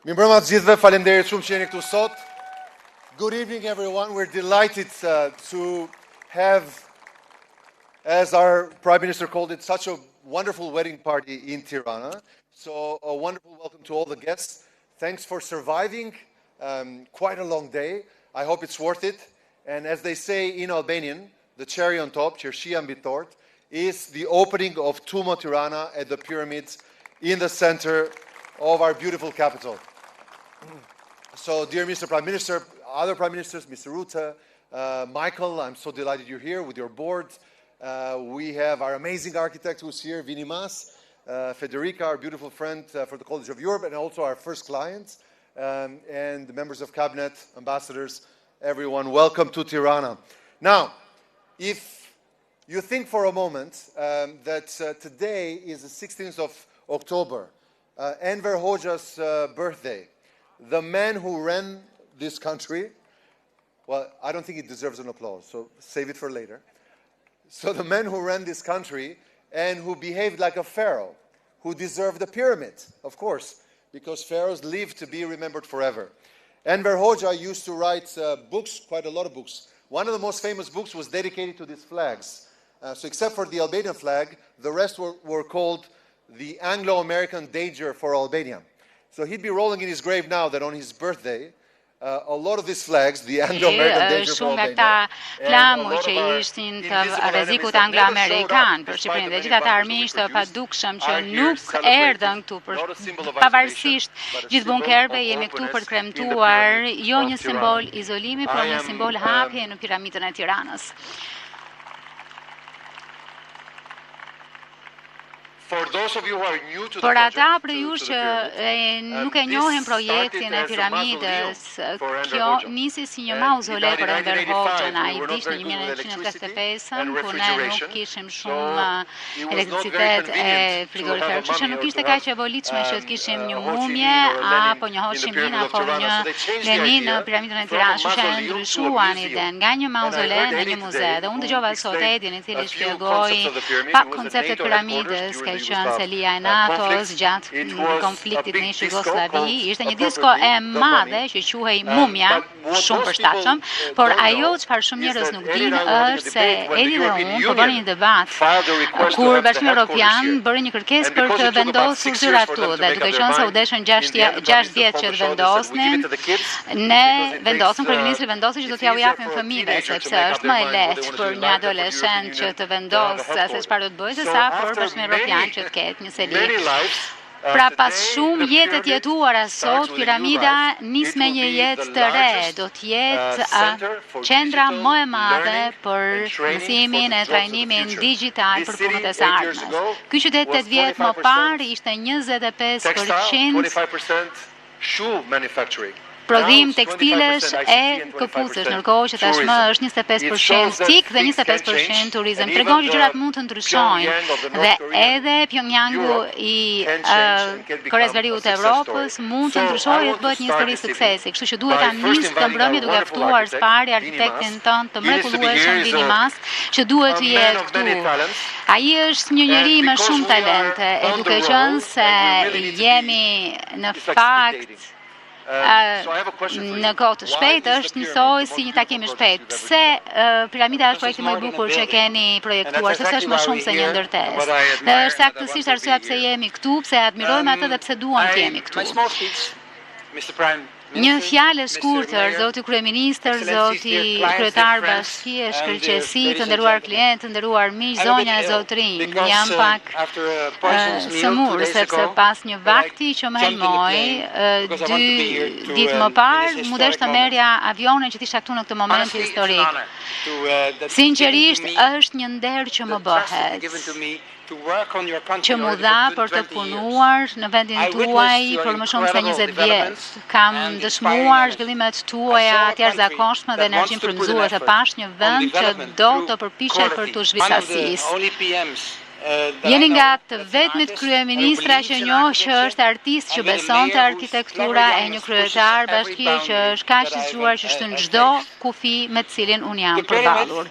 Mirëmbrëma të gjithëve, faleminderit shumë që jeni këtu sot. Good evening everyone. We're delighted to have, as our Prime Minister called it, such a wonderful wedding party in Tirana. So a wonderful welcome to all the guests. Thanks for surviving quite a long day. I hope it's worth it. And as they say in Albanian, the cherry on top, qershia mbi tort, is the opening of Tumo Tirana at the pyramids in the center of our beautiful capital. So, dear Mr. Prime Minister, other Prime Ministers, Mr. Rutte, Michael, I'm so delighted you're here with your board. We have our amazing architect who's here, Vini Mas, Federica, our beautiful friend for the College of Europe, and also our first clients, and the members of cabinet, ambassadors, everyone, welcome to Tirana. Now, if you think for a moment that today is the 16th of October, Enver Hoxha's birthday, the man who ran this country, well, I don't think he deserves an applause, so save it for later. So the man who ran this country and who behaved like a pharaoh, who deserved a pyramid, of course, because pharaohs live to be remembered forever. Enver Hoxha used to write books, quite a lot of books. One of the most famous books was dedicated to these flags. So except for the Albanian flag, the rest were called the Anglo-American Danger for Albania. So he'd be rolling in his grave now that on his birthday, a lot of these flags, the Anglo-American Danger for Albania, flamu që ishin të rrezikut anglo-amerikan për Shqipërinë dhe gjithë ata armiqtë të padukshëm që nuk erdhën këtu për pavarësisht gjithë bunkerëve, jemi këtu për të kremtuar jo një simbol izolimi, por një simbol hapje në piramidën e Tiranës. Por ata për ju që nuk e njohin projektin e piramidës, kjo nisi si një mauzole për Enver Hoxhën. Ai vdiq në 1935, ku ne nuk kishim shumë elektricitet e frigoriferë, kështu që nuk ishte kaq e volitshme që të kishim një mumje apo një Ho Chi Minh apo një Lenin në piramidën e Tiranës, kështu që ndryshuan iden nga një mauzole në një muze. Dhe unë dëgjova sot Edin i cili shpjegoi pak konceptet piramidës, qenë selia e NATO-s gjatë konfliktit në ish Jugosllavi, ishte një disko e madhe që quhej mumja, shumë përshtatshëm, por ajo çfarë shumë njerëz nuk dinë është se Edi dhe unë po bënin një debat kur Bashkimi Evropian bëri një kërkesë për të vendosur zyrat këtu dhe duke qenë se u deshën 6 vjet që të vendosnin, ne vendosëm, kryeministri vendosi që do t'ja u japim fëmijëve, sepse është më e lehtë për një adoleshent që të vendosë se çfarë do të bëjë, sesa për Bashkimin Evropian që të ketë një seli. Pra pas shumë jetë të jetuara sot, piramida nis me një jetë të re, do të jetë qendra më e madhe për mësimin e trajnimin digjital për punët e së ardhmes. Ky qytet 8 vjet më parë ishte 25% prodhim tekstilesh e këpucësh, ndërkohë që tashmë është 25% tik dhe 25% turizëm. Tregon që gjërat mund të ndryshojnë dhe edhe Pyongyangu i Koreas Veriut të Evropës mund të ndryshojë dhe të bëhet një histori suksesi. Kështu që duhet ta nisë këtë mbrëmje duke ftuar së pari arkitektin tonë të mrekullueshëm Vini Mas, që duhet të jetë këtu. Ai është një njeri me shumë talente, e duke qenë se jemi në fakt në kohë të shpejtë është njësoj si një takim i shpejt. Pse piramida është projekti më i bukur që keni projektuar, sepse është më shumë se një ndërtesë. Dhe është saktësisht arsyeja pse jemi këtu, pse admirojmë atë dhe pse duam të jemi këtu. Një fjalë e shkurtër, zoti kryeministër, zoti kryetar bashkie, shkëlqesi, të nderuar klientë, të nderuar miq, zonja e zotrinj. Jam pak sëmur sepse pas një vakti që më helmoi, 2 ditë më parë, mu desh të merrja avionin që t'isha këtu në këtë moment historik. Sinqerisht është një nder që më bëhet, që mu dha për të punuar në vendin tuaj për më shumë se 20 vjet. Kam dëshmuar zhvillimet tuaja të jashtëzakonshme dhe energjinë frymëzuese pash një vend që do të përpiqet për të zhvillësisë. Jeni nga të vetmit kryeministra që njoh që është artist që beson te arkitektura e një kryetar bashkie që është kaq i zgjuar që shtyn çdo kufi me të cilin un jam përballur.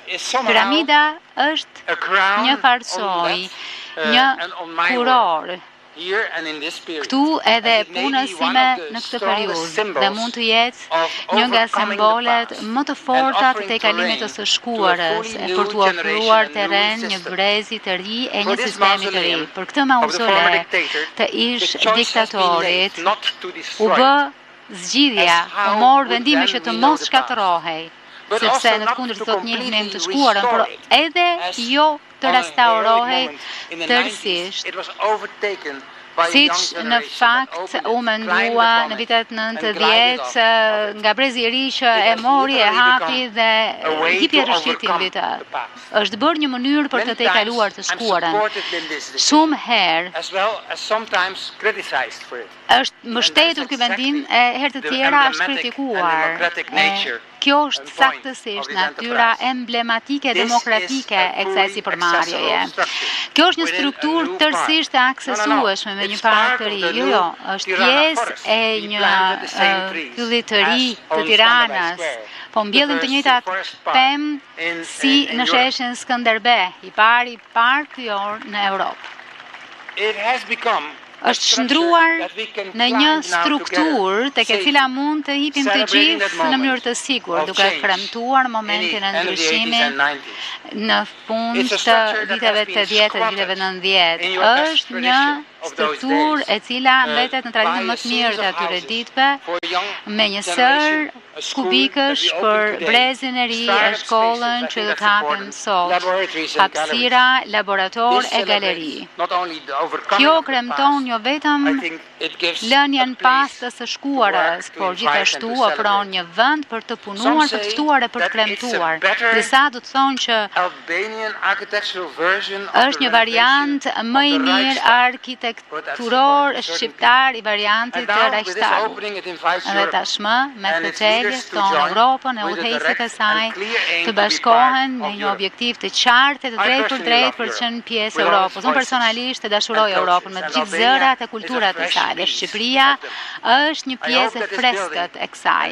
Piramida është një farsoj, një furor Këtu edhe punësime në këtë periudhë dhe mund të jetë një nga simbolet më të forta të tejkalimit të së shkuarës, e për të ofruar terren një brezi të ri e një sistemi të ri. Për këtë mauzole të ish diktatorit u bë zgjidhja, u mor vendime që të mos shkatërrohej, sepse në të kundërt thot njihnin të shkuarën, por edhe jo të restaurohej tërësisht. Siç në fakt u mendua në vitet 90 nga brezi i ri që e mori, e hapi dhe hipi rishqetimit. Është bërë një mënyrë për të tejkaluar të shkuarën. Shumë herë është mbështetur ky vendim, e herë të tjera është kritikuar. Kjo është saktësisht natyra emblematike demokratike e kësaj sipërmarrjeje. Kjo është një strukturë tërësisht e aksesueshme me një park të ri. Jo, është pjesë e një qylli të ri të Tiranës. Po mbjellin të njëjtat pemë si në sheshin Skënderbej, i pari park kryor në Europë. Është shndruar në një strukturë tek e cila mund të hipim të gjithë në mënyrë të sigurt, duke kremtuar momentin e ndryshimit në fund të viteve 80 dhe viteve 90. Është një strukturë e cila mbetet në traditën më të mirë të atyre ditëve, me një sër kubikësh për brezin e ri e shkollën që do të hapim sot, hapësira, laborator e galeri. Kjo kremton jo vetëm lënien pas të së shkuarës, por gjithashtu ofron një vend për të punuar, të ftuar e për të kremtuar. Disa do të thonë që është një variant më i mirë arkitekturor shqiptar i variantit të Reichstagut. Dhe tashmë me këtë tonë Europën e udhëheqësit e saj të bashkohen me një objektiv të qartë e të drejtë për drejtë për të qenë pjesë e Europës. Unë personalisht e dashuroj Europën me të gjithë zërat e kulturat e saj, dhe Shqipëria është një pjesë e freskët e kësaj.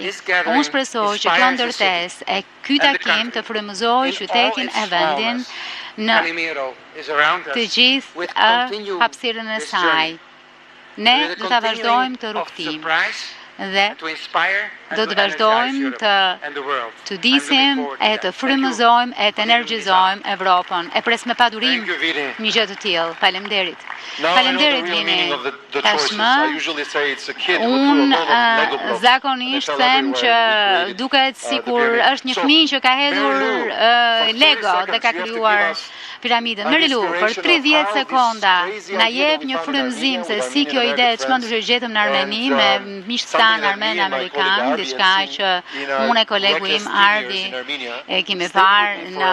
Unë shpresoj që kjo ndërtesë e ky takim të frymëzojë qytetin e vendin në të gjithë hapësirën e saj. Ne do ta vazhdojmë të rrugtim dhe do të vazhdojmë të disim e të frymëzojmë e të energjizojmë Evropën. E pres me padurim një gjë të tillë. Faleminderit. Faleminderit Vini. Tashmë unë zakonisht them që duket sikur është një fëmijë që ka hedhur Lego dhe ka krijuar Piramidën. Merilu, për 30 sekonda na jep një frymëzim se si kjo ide e çmendur që gjetëm në Armeni me miqstan armen amerikan, diçka që unë e kolegu im Ardi e kemi parë në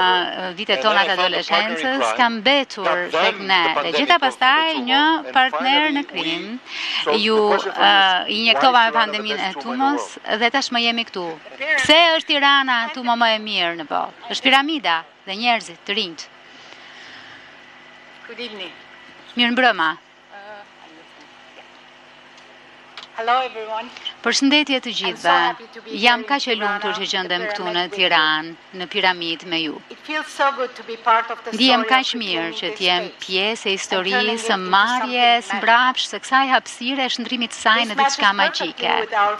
vitet tona të adoleshencës, ka mbetur tek ne. Dhe gjeta pastaj një partner në krim. Ju injektova me pandeminë e tumës dhe tashmë jemi këtu. Pse është Tirana tumë më e mirë në botë? Është Piramida dhe njerëzit të rinjt. Good evening. Mirëmbrëma. Hello everyone. Përshëndetje të gjithëve. Jam kaq e lumtur që gjendem këtu në Tiranë, në Piramidë me ju. Ndihem kaq mirë që të jem pjesë e historisë së marrjes mbrapsht së kësaj hapësire e shndrimit të saj në diçka magjike.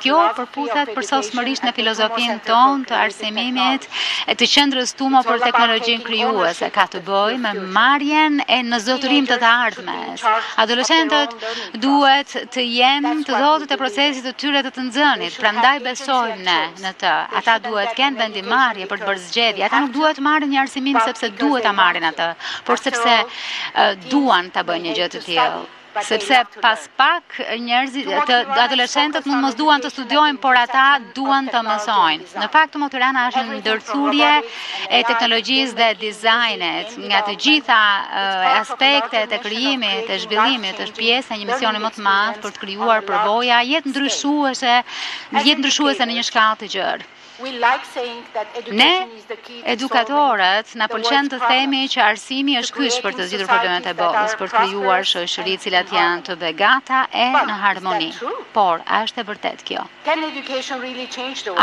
Kjo përputhet përsosmërisht në filozofinë tonë të arsimimit e të qendrës tumo për teknologjinë krijuese, ka të bëjë me marrjen e në zotërim të ardhmes. Adoleshentët duhet të jenë të dhotët e procesit të tyre të nxënit, prandaj besojmë ne në të. Ata duhet kenë vendimarrje për të bërë zgjedhje. Ata nuk duhet marrin një arsimim sepse duhet ta marrin atë, por sepse duan ta bëjnë një gjë të tillë. Sepse pas pak njerëzit, adoleshentët mund mos duan të studiojnë, por ata duan të mësojnë. Në fakt, Tirana është një ndërthurje e teknologjisë dhe dizajnet. Nga të gjitha aspektet e krijimit, e zhvillimit, është pjesë e një misioni më të madh për të krijuar përvoja jetë ndryshuese në një shkallë të gjerë. Ne, edukatorët, na pëlqen të themi që arsimi është kyç për të zgjidhur problemet e botës, për të krijuar shoqëri të cilat janë të begata e në harmoni. Por, a është e vërtet kjo?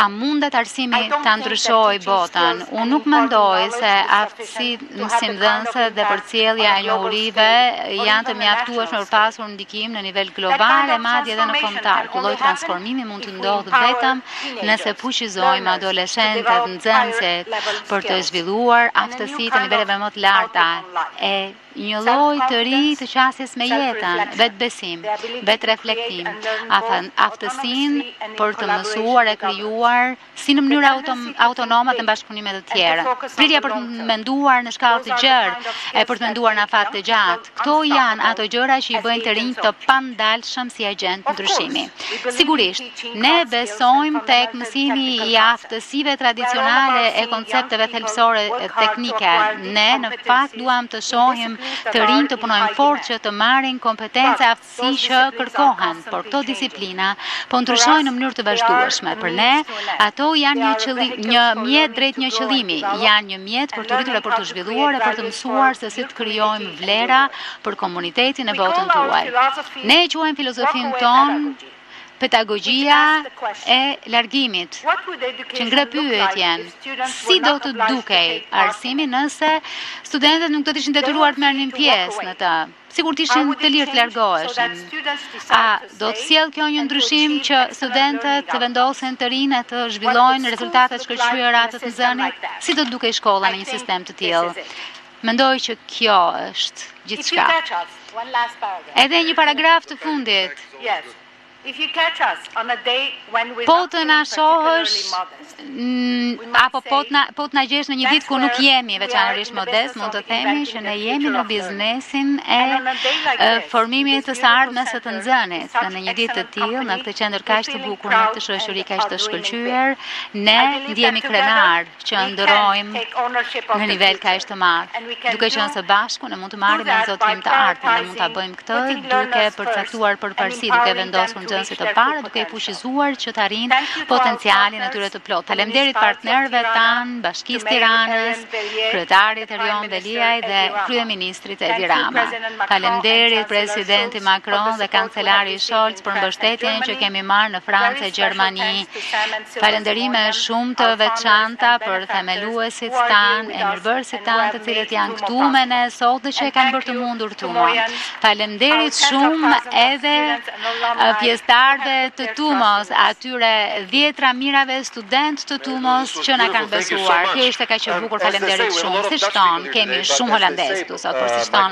A mundet arsimi ta ndryshojë botën? Unë nuk mendoj se aftësitë simdhënëse dhe përcjellja e njohurive janë të mjaftueshme për pasur ndikim në nivel global e madje edhe në kombëtar. Ky lloj transformimi mund të ndodhë vetëm nëse fuqizojmë adoleshentët, nxënësit për të zhvilluar aftësi të niveleve më të larta e një lloj të ri të qasjes me jetën, vetbesim, vetreflektim, aftësinë për të mësuar e krijuar si në mënyrë autonome të bashkëpunime të tjera. Pritja për të menduar në shkallë të gjerë e për të menduar në afat të gjatë. Këto janë ato gjëra që i bëjnë të rinj të pandalshëm si agent ndryshimi. Sigurisht, ne besojmë tek mësimi i aftësive tradicionale e koncepteve thelbësore teknike. Ne në fakt duam të shohim të rinj të punojnë fort që të marrin kompetenca e aftësi që kërkohen, por këto disiplina po ndryshojnë në mënyrë të vazhdueshme. Për ne, ato janë një mjet drejt një qëllimi, janë një mjet për të rritur e për të zhvilluar e për të mësuar se si të krijojmë vlera për komunitetin e botën tuaj. Ne e quajmë filozofinë tonë pedagogjia e largimit, që ngre pyetjen, si do të dukej arsimi nëse studentët nuk do të ishin detyruar të merrnin pjesë në të, sigur të ishin të lirë të largoheshin. A do të sjellë kjo një ndryshim që studentët të vendosen të rinë e të zhvillojnë rezultatet shkëlqyera të nxënit? Si do të dukej shkolla në një sistem të tillë? Mendoj që kjo është gjithçka. Edhe një paragraf të fundit. Po të na shohësh apo po të na gjesh në një ditë ku nuk jemi veçanërisht modest, mund të themi që ne jemi në biznesin e formimit të së ardhmes së të nxënit. Dhe në një ditë të tillë, në këtë qendër kaq të bukur, në këtë shoqëri kaq të shkëlqyer, ne ndihemi krenar që ndërrojmë në nivel kaq të madh. Duke qenë së bashku, ne mund të marrim një zotim të ardhmen, ne mund ta bëjmë këtë duke përcaktuar përparësi, duke vendosur nxënësit të parë, duke i fuqizuar që të arrijnë potencialin e tyre të plot. Faleminderit partnerëve tanë, Bashkisë Tiranës, kryetarit Erion Beliaj dhe kryeministrit Edi Rama. Faleminderit presidenti Macron dhe kancelari Scholz për mbështetjen që kemi marrë në Francë e Gjermani. Falënderime shumë të veçanta për themeluesit tanë, e mirëbërësit tanë të cilët janë këtu me ne sot dhe që e kanë bërë të mundur tuaj. Faleminderit shumë edhe pjesëtarëve të Tumos, atyre 10 mirave student të Tumos që na kanë besuar. Kjo ishte kaq e bukur, faleminderit shumë. Si shton, kemi shumë holandez këtu sot, por si shton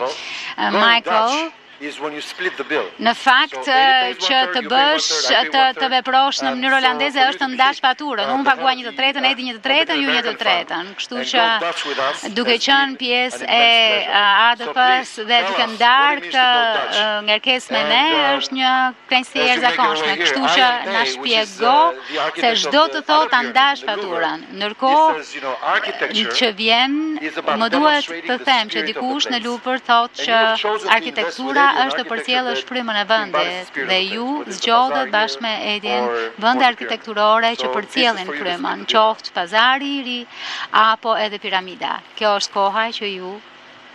Michael, në fakt që të bësh të veprosh në mënyrë holandeze është të ndash faturën. Unë paguaj 1/3, Edi 1/3, ju 1/3. Kështu që duke qenë pjesë e ADP-s dhe duke ndarë këtë ngarkesë me ne është një kënaqësi e jashtëzakonshme. Kështu që na shpjego se çdo të thotë ta ndash faturën. Ndërkohë që vjen, më duhet të them që dikush në Lupër thotë që arkitektura është të përcjellë shfrymën e vendit dhe ju zgjodhet bashkë me Edin vende arkitekturore që përcjellin frymën, qoftë Pazari i Ri apo edhe Piramida. Kjo është koha që ju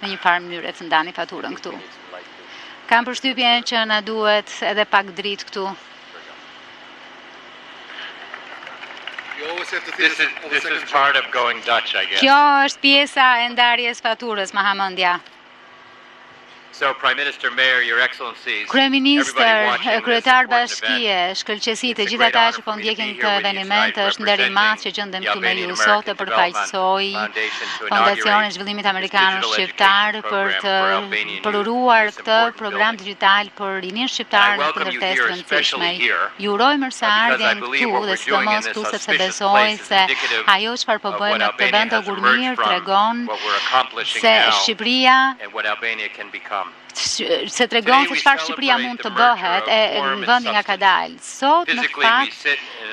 në një farë mënyrë të ndani faturën këtu. Kam përshtypjen që na duhet edhe pak dritë këtu. Kjo është pjesa e ndarjes faturës, Mahamendja. Kryeministër, kryetar bashkie, shkëlqësitë, gjithë ata që po ndjekin këtë eveniment, është nder i madh që gjendem këtu me ju sot e përfaqësoj Fondacionin e Zhvillimit Amerikan Shqiptar për të përuruar këtë program digjital për rinin shqiptar në kundërtesë të rëndësishme. Ju uroj mirëseardhjen këtu dhe sidomos këtu sepse besoj se ajo çfarë po bëjmë në këtë vend të gurmir tregon se Shqipëria se tregon se çfarë Shqipëria mund të bëhet në vendin nga ka dalë. Sot në fakt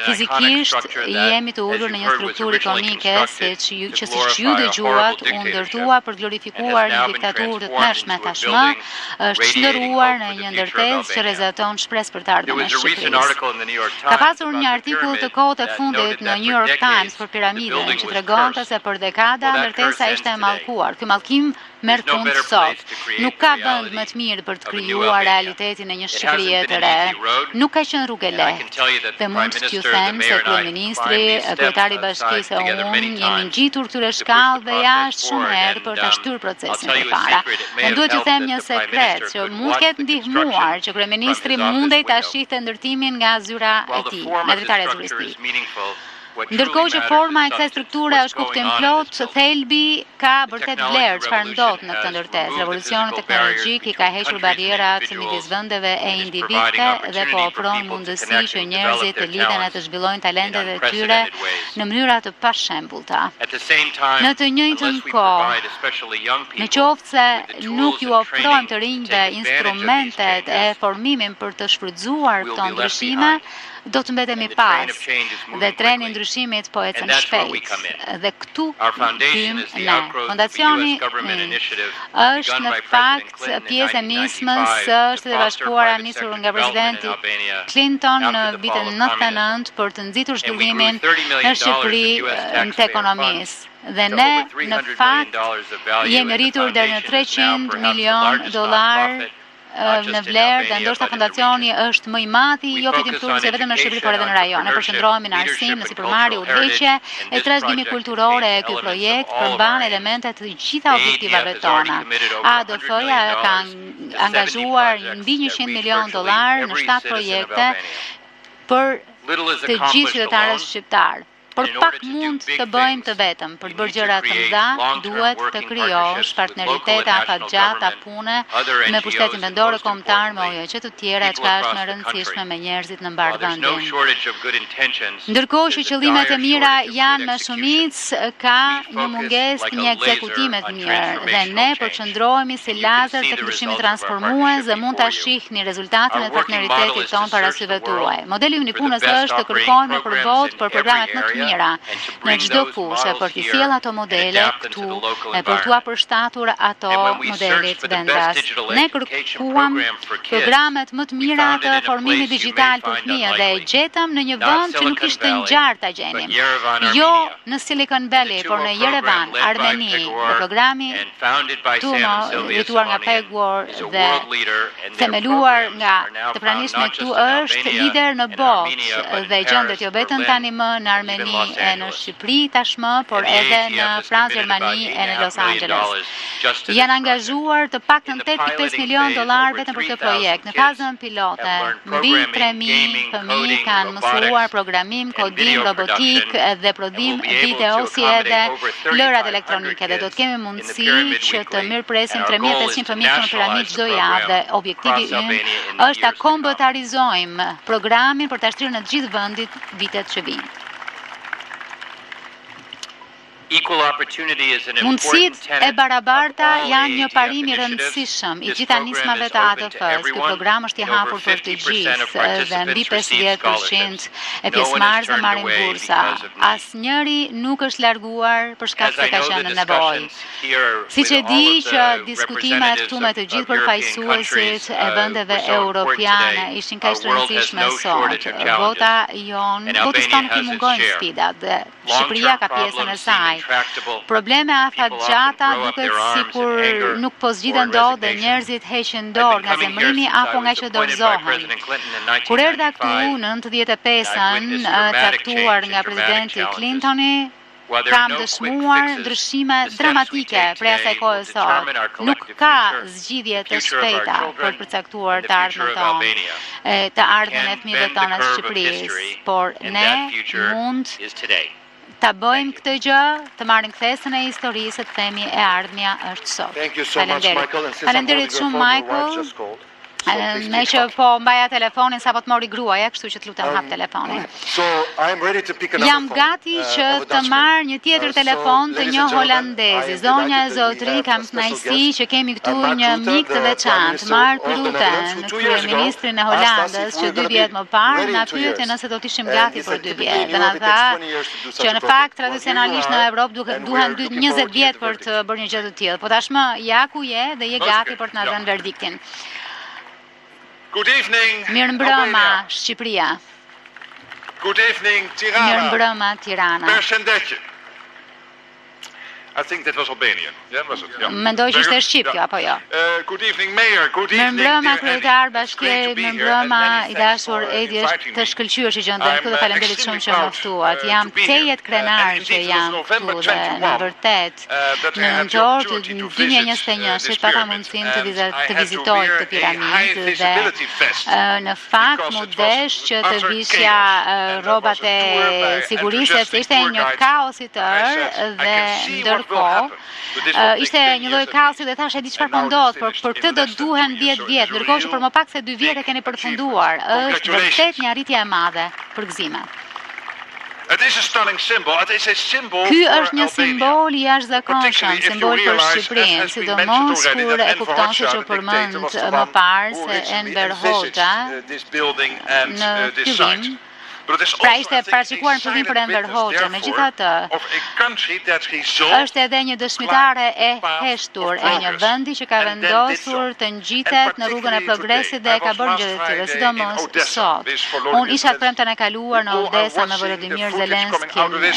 Fizikisht jemi të ulur në një strukturë ikonike që siç ju dëgjuat u ndërtua për glorifikuar një diktaturë të tmerrshme tashmë, është shndërruar në një ndërtesë që rezaton shpresë për të ardhmen e Shqipërisë. Ka pasur një artikull të kohët e fundit në New York Times për Piramidën që tregonte se për dekada ndërtesa ishte e mallkuar. Ky mallkim merr fund sot. Nuk ka vend më të mirë për të krijuar realitetin e një Shqipërie të re. Nuk ka qenë rrugë e lehtë. Dhe mund t'ju them se kryeministri, kryetari i bashkisë e unë, jemi ngjitur këtyre shkallëve jashtë shumë herë për ta shtyrë procesin përpara. Dhe duhet t'ju them një sekret që mund të ketë ndihmuar që kryeministri mundej ta shihte ndërtimin nga zyra e tij, nga dritare e zyrës së tij. Ndërkohë që forma e kësaj strukture është kuptim plot, thelbi ka vërtet vlerë çfarë ndodh në këtë ndërtesë. Revolucioni teknologjik I ka hequr barrierat midis vendeve e individëve dhe po ofron mundësi që njerëzit të lidhen e të zhvillojnë talentet e tyre në mënyra të pashembullta. Në të njëjtën kohë, në qoftë se nuk ju ofrojmë të rinjve instrumentet e formimin për të shfrytzuar këto ndryshime, do të mbetemi pas dhe treni ndryshimit po ecën shpejt. Dhe këtu hym ne. Fondacioni është në fakt pjesë e nismës së Shtetit Bashkuara nisur nga presidenti Clinton në vitin 99 për të nxitur zhvillimin në Shqipëri të ekonomisë. Dhe ne, në fakt, jemi rritur deri në $300 milion në vlerë dhe ndoshta fondacioni është më I madhi jo vetëm fluturës vetëm në Shqipëri por edhe në rajon. Ne përqendrohemi në arsim, në sipërmarrje, udhëheqje e trashëgimi kulturore e ky projekt përmban elemente të gjitha objektivave tona. ADF-ja ka angazhuar mbi $100 milion në 7 projekte për të gjithë qytetarët shqiptar. Por pak mund të bëjmë të vetëm, për të bërë gjëra të mëdha, duhet të krijosh partneritete afatgjata pune me pushtetin vendor kombëtar, me OJQ të tjera, çka është më rëndësishme me njerëzit në mbarvendin. Ndërkohë që qëllimet e mira janë me shumicë, ka një mungesë të një ekzekutime të mirë dhe ne përqendrohemi si lazer tek ndryshimi transformues dhe mund ta shihni rezultatin e partneritetit ton para syve tuaj. Modeli unipunës është të kërkojmë për votë për programet më të në çdo fushë për të sjellë ato modele këtu e për t'u përshtatur ato modelit vendas. Ne kërkuam programet më të mira të formimit digjital për fëmijë dhe e gjetëm në një vend që nuk ishte ngjarë ta gjenim. Jo në Silicon Valley, por në Yerevan, Armeni. Dhe programi Tuno, drejtuar nga Pegwar dhe themeluar nga të pranishme këtu është lider në botë dhe gjendet jo vetëm tani më në Armeni e në Shqipëri tashmë, por edhe në Francë, Gjermani e në Los Angeles. Janë angazhuar të paktën $8.5 milion vetëm për këtë projekt. Në fazën pilote, mbi 3.000 fëmijë kanë mësuar programim, kodim, robotik dhe prodhim video si edhe lërat elektronike dhe do të kemi mundësi që të mirëpresim 3.500 fëmijë në piramidë çdo javë dhe objektivi ynë është ta kombëtarizojmë programin për ta shtrirë në të gjithë vendit vitet që vijnë. Mundësitë e barabarta janë një parim I rëndësishëm I gjitha nismave të ADF-s. Ky program është I hapur për të gjithë dhe mbi 50% e pjesëmarrësve marrin bursa. Asnjëri nuk është larguar për shkak se ka qenë në nevojë. Siç e di që diskutimet këtu me të gjithë përfaqësuesit e vendeve europiane ishin kaq të rëndësishme sot. Votës tonë nuk I mungojnë sfidat dhe Shqipëria ka pjesën e saj. Probleme afatgjata duket sikur nuk po zgjidhen dot dhe njerëzit heqin dorë nga zemrimi apo nga që dorëzohen. Kur erdha këtu në 95-ën, caktuar nga presidenti Clintoni, kam dëshmuar ndryshime dramatike prej asaj kohe sot. Nuk ka zgjidhje të shpejta për të përcaktuar të ardhmen tonë, të ardhmen e fëmijëve tonë të Shqipërisë, por ne mund ta bëjmë këtë gjë, të marrim kthesën e historisë, të themi e ardhmja është sot. Faleminderit shumë Michael. Me që po mbaja telefonin sa po të mori gruaja, kështu që të lutem hap telefonin. Jam gati që të marr një tjetër telefon të një holandezi. Zonja e zotëri, kam kënaqësi që kemi këtu një mik të veçantë, Mark Rutte, kryeministrin e Holandës, që 2 vjet më parë na pyeti nëse do të ishim gati për 2 vjet. Dhe na tha që në fakt tradicionalisht në Evropë duhen 20 vjet për të bërë një gjë të tillë. Po tashmë ja ku je dhe je gati për të na dhënë verdiktin. Good evening. Mirëmbrëma Shqipëria. Good evening Tirana. Mirëmbrëma Tirana. Përshëndetje. I think that was Albanian. Yeah, was it? Yeah. Mendoj që ishte shqip kjo apo jo. Good evening Mayor. Good evening. Mirëmbrëma kryetar bashkie, mirëmbrëma I dashur Edi, është të shkëlqyer që gjendem këtu dhe faleminderit shumë që më ftuat. Jam tejet krenar që jam këtu dhe në vërtet në nëntor të 2021 që pata mundësinë të vizitoj këtë piramidë dhe në fakt më desh që të vishja rrobat e sigurisë sepse ishte një kaos I tërë dhe ishte një lloj kaosi dhe thash e di çfarë po ndodh, por për këtë do duhen 10 vjet, ndërkohë që për më pak se 2 vjet e keni përfunduar. Është vërtet një arritje e madhe për gëzime. Ky është një simbol I jashtëzakonshëm, simbol për Shqipërinë, sidomos kur e kupton se që përmend më parë se Enver Hoxha në fillim. Pra ishte parashikuar në fillim për Enver Hoxha, megjithatë, është edhe një dëshmitare e heshtur e një vendi që ka vendosur të ngjitet në rrugën e progresit dhe e ka bërë gjë të tillë, sidomos sot. Unë isha të premten e kaluar në Odesa me Volodymyr Zelenskin dhe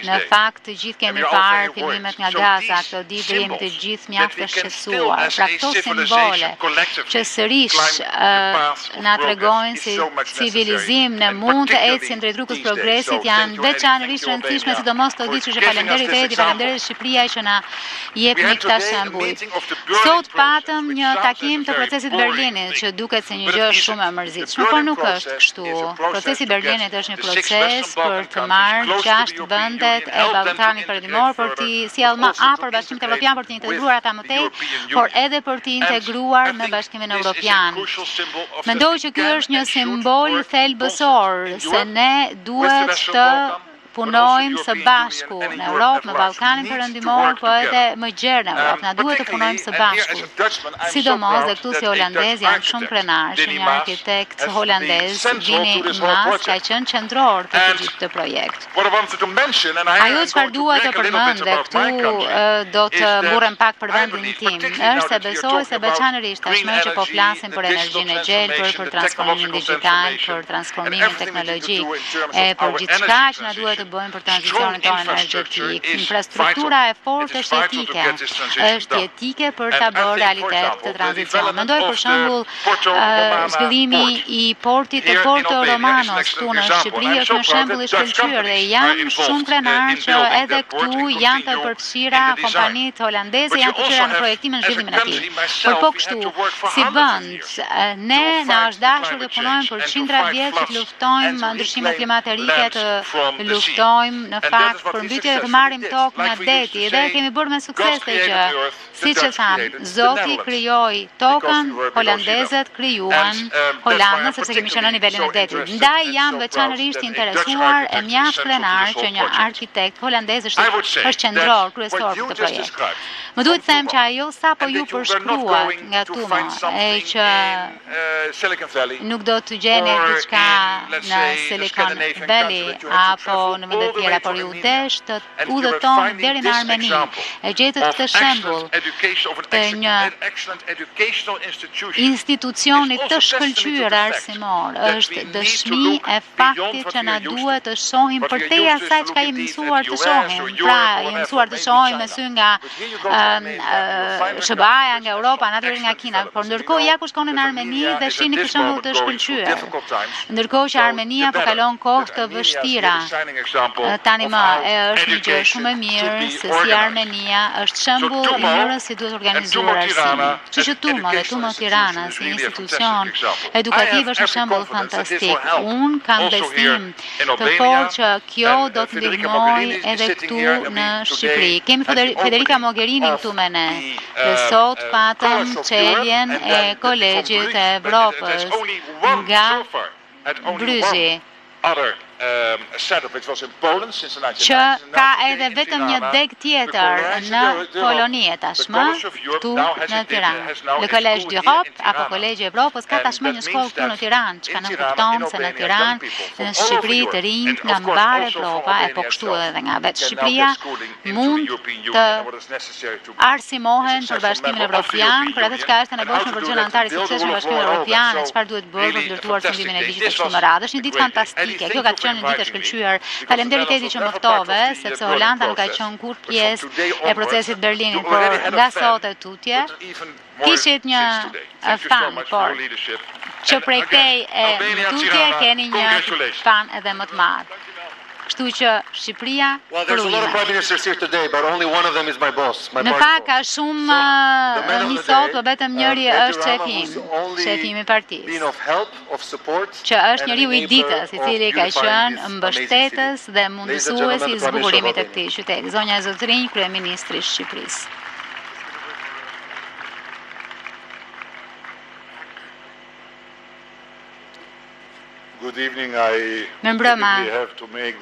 në fakt të gjithë kemi parë filmimet nga Gaza, këto ditë dhe jemi të gjithë mjaft të shqetësuar. Pra këto simbole që sërish na tregojnë si civilizim në mund të ecin drejt rrugës progresit janë veçanërisht rëndësishme, sidomos të ditë që faleminderit Edi, faleminderit Shqipëria që na jepni këta shembuj. Sot patëm një takim të procesit Berlinit që duket se një gjë shumë e mërzitshme, por nuk është kështu. Procesi Berlinit është një proces për të marrë 6 vendet e Ballkanit Perëndimor për të sjellë më afër Bashkimit Evropian për të integruar ata më tej, por edhe për të integruar me Bashkimin Evropian. Mendoj që ky është një simbol thelbësor se ne duhet të punojmë së bashku në Europë, në Ballkanin Perëndimor, po edhe më gjerë në Europë. Na duhet të punojmë së bashku. Sidomos dhe këtu si holandez jam shumë krenar që një arkitekt holandez Vini Mas ka qenë qendror të gjithë këtë projekt. Ajo çfarë dua të përmend dhe këtu do të burrem pak për vendin tim, është se besoj se veçanërisht tashmë që po flasim për energjinë e gjelbër, për transformimin digjital, për transformimin teknologjik, e për gjithçka që na duhet të bëjmë për tranzicionin tonë energjetik. Infrastruktura e fortë është etike. Është etike për ta bërë realitet këtë tranzicion. Mendoj për shembull zhvillimi I portit të Porto Romanos këtu në Shqipëri është një shembull I shkëlqyer dhe jam shumë krenar që edhe këtu janë të përfshira kompanitë holandeze, janë të përfshira në projektimin e zhvillimit të tij. Por po kështu, si vend, ne na është dashur të punojmë për qindra vjet që të luftojmë ndryshimet klimatike, të luftojmë në fakt për mbytje dhe të marrim tokë nga deti dhe kemi bërë me sukses këtë gjë. Siç e tham, Zoti krijoi tokën, holandezët krijuan Holandën sepse kemi qenë në nivelin e detit. Ndaj jam veçanërisht interesuar e mjaft krenar që një arkitekt holandez është qendror kryesor këtë projekt. Më duhet të them që ajo sapo ju përshkruat nga Tuma e që nuk do të gjeni diçka në Silicon Valley apo në vende të tjera, por ju desh të udhëtoni deri në Armeni. E gjetët këtë shembull të një institucioni të shkëlqyer arsimor. Është dëshmi e faktit që na duhet të shohim përtej asaj çka jemi mësuar të shohim. Pra, jemi mësuar të shohim me sy nga SBA-ja, nga Europa, natyrë nga Kina, por ndërkohë ja ku shkoni në Armeni dhe shihni këtë shembull të shkëlqyer. Ndërkohë që Armenia po kalon kohë të vështira tani më është një gjë shumë e mirë se si Armenia është shembull i mënyrës si duhet organizuar arsimi. Kështu që Tumo Tirana si institucion edukativ është një shembull fantastik. Unë kam besim të fortë që kjo do të ndihmojë edhe këtu në Shqipëri. Kemi Federica Mogherini këtu me ne. Dhe sot patëm çeljen e Kolegjit të Evropës nga Bryzi, që ka edhe vetëm një deg tjetër në Poloni tashmë, këtu në Tiranë. Le Collège d'Europe, apo Kolegji Evropës, ka tashmë një shkollë këtu në Tiranë, që ka në kupton se në Tiranë, në Shqipëri të rinjt nga mbar Evropa, e po kështu edhe nga vetë Shqipëria, mund të arsimohen për Bashkimin Evropian, për atë çka është e nevojshme për gjëra anëtare suksesshme në Bashkimin Evropian, e çfarë duhet bërë për vlerëtuar fundimin e ligjit të kështu me radhë. Është një ditë fantastike. Kjo ka qenë një ditë e shkëlqyer. Faleminderit që më ftove, sepse Holanda nuk ka qenë kur pjesë e procesit Berlinit, por nga sot e tutje kishit një fan, por që prej këtej e tutje keni një fan edhe më të madh. Kështu që Shqipëria prujme. Në fakt ka shumë njësot, po vetëm njëri është shefimi i partisë, që është njeriu i ditës, i cili ka qenë mbështetës dhe mundësuesi i zbukurimit të këtij qyteti. Zonja Zotrinj, kryeministri i Shqipërisë. Më mbrëma,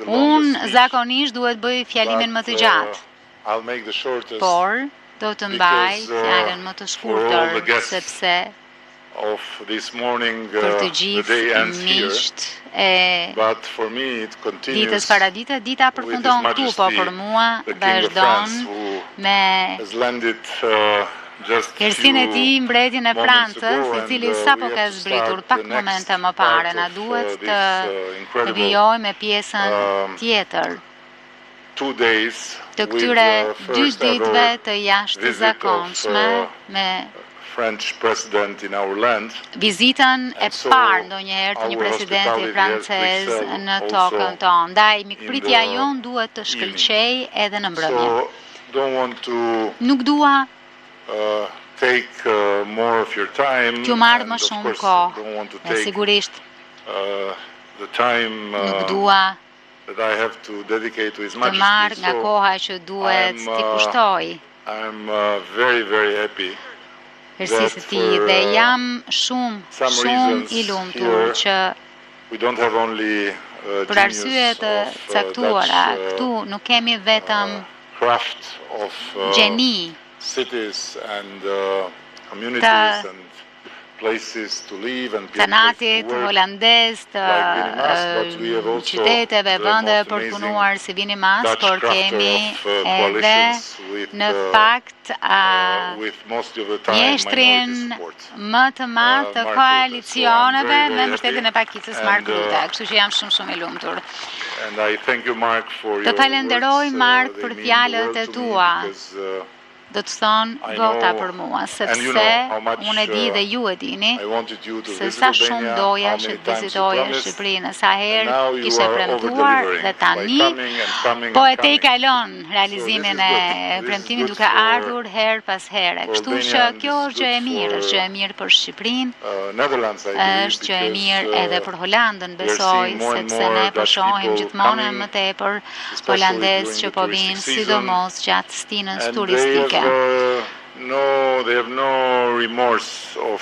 unë zakonisht duhet bëj fjalimin më të gjatë, por do të mbaj fjalën më të shkurtër, sepse për të gjithë miqt e ditës paradite, dita përfundon këtu, po për mua vazhdon me Kersin e ti, mbretin e Francës, i cili sapo ka zbritur pak momente më pare, na duhet të vijoj me pjesën tjetër të këtyre 2 ditëve të jashtëzakonshme me vizitën e parë ndonjëherë të një presidenti francez në tokën tonë. Ndaj mikpritja jon duhet të shkëlqej edhe në mbrëmje. Nuk dua t'ju marrë më shumë kohë, e sigurisht nuk dua të marrë nga koha që duhet t'i kushtoj kërësisë ti, dhe jam shumë i lumtur që për arsye të caktuara këtu nuk kemi vetëm gjeni të natit holandez, të qyteteve, vende për punuar si vini mas, por kemi edhe në fakt mjeshtrin më të madh të koalicioneve me mbështetjen e pakicës Mark Rutte, kështu që jam shumë i lumtur. Të falenderoj Mark për fjalët e tua. Do të thonë vota për mua, sepse unë e di dhe ju e dini se sa shumë doja që të vizitoja Shqipërinë, sa herë kishe premtuar dhe tani po e te i kalon realizimin e premtimit duke ardhur her pas here. Kështu që kjo është gjë e mirë, është gjë e mirë për Shqipërinë, është gjë e mirë edhe për Holandën, besoj, sepse ne po shohim gjithmonë më tepër holandez që po vinë, sidomos gjatë stinës turistike. They have no remorse of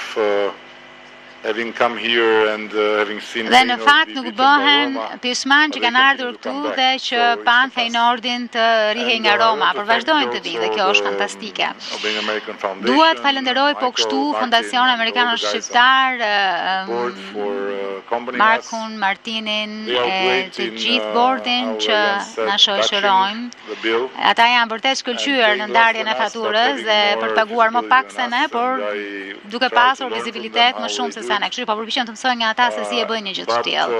having come here and having seen dhe në fakt nuk bëhen pjesëmarrë që kanë ardhur këtu dhe që pan Feyenoordin të rihej nga Roma, por vazhdojnë të vinë dhe kjo është fantastike. Dua të falenderoj po kështu Fondacion Amerikan Shqiptar, Markun, Martinin e të gjithë bordin që na shoqërojnë. Ata janë vërtet shkëlqyer në ndarjen e faturës dhe për të paguar më pak se ne, por duke pasur vizibilitet më shumë se sa ne. Kështu po përpiqem të mësoj nga ata se si e bëjnë një gjë të tillë.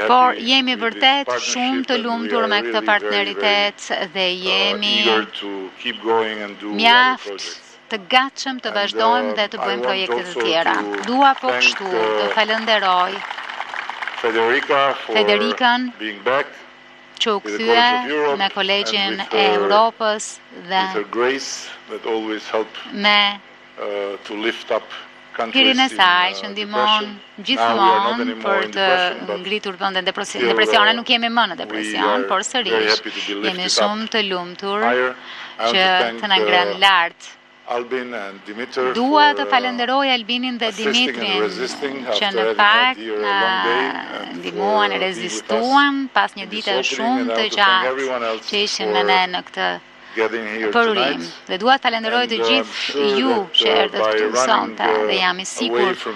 Por jemi vërtet shumë të lumtur me këtë partneritet dhe jemi mjaft të gatshëm të vazhdojmë dhe të bëjmë projekte të tjera. Dua po kështu të falenderoj Federikën being back që u kthye me Kolegjin e Europës dhe me hirin e saj që ndihmon gjithmonë për të ngritur vendin depresione. Nuk jemi më në depresion, por sërish jemi shumë të lumtur që të na ngren lart. Dua të falenderoj Albinin dhe Dimitrin që në fakt na ndihmuan, rezistuan pas një dite shumë të gjatë që ishin me ne në këtë përurim. Dhe dua të falenderoj të gjithë ju që erdhët këtu sonte dhe jam i sigurt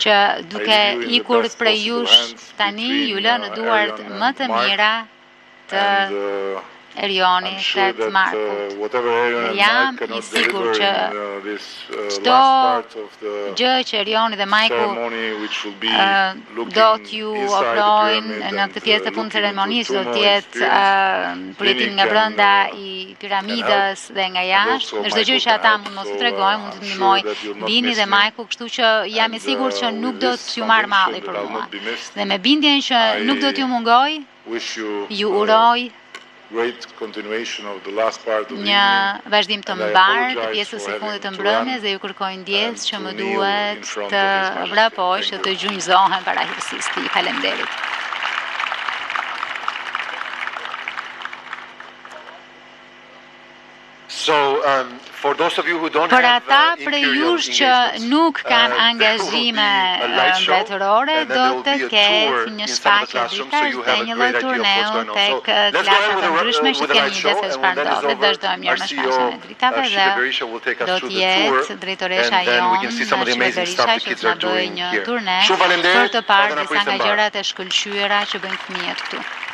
që duke ikur prej jush tani ju lë në duart më të mira të Erioni të Markut. Jam i sigur që çdo gjë që Erioni dhe Majku do t'ju ofrojnë në këtë pjesë të fundit të ceremonisë do t'jetë pritin nga brenda i piramidës dhe nga jashtë. Në çdo gjë që ata mund mos u tregojnë, mund të ndihmoj Dini dhe Majku, kështu që jam i sigurt që nuk do t'ju marr malli për mua. Dhe me bindjen që nuk do t'ju mungoj, ju uroj një vazhdim të mbar të pjesës së fundit të mbrëmjes dhe ju kërkoj ndjes që më duhet të vrapoj që të gjunjëzohem para hyrësisë të faleminderit. Për ata prej jush që nuk kanë angazhime mbretërore, do të ketë një shfaqje dritash dhe një lloj turneu tek klasat e ndryshme që keni një ide se çfarë ndodh. Dhe vazhdojmë mirë me shfaqjen e dritave dhe do të jetë drejtoresha jonë shqiperi që të na bëjë një turne për të parë disa nga gjërat e shkëlqyera që bëjnë fëmijët këtu.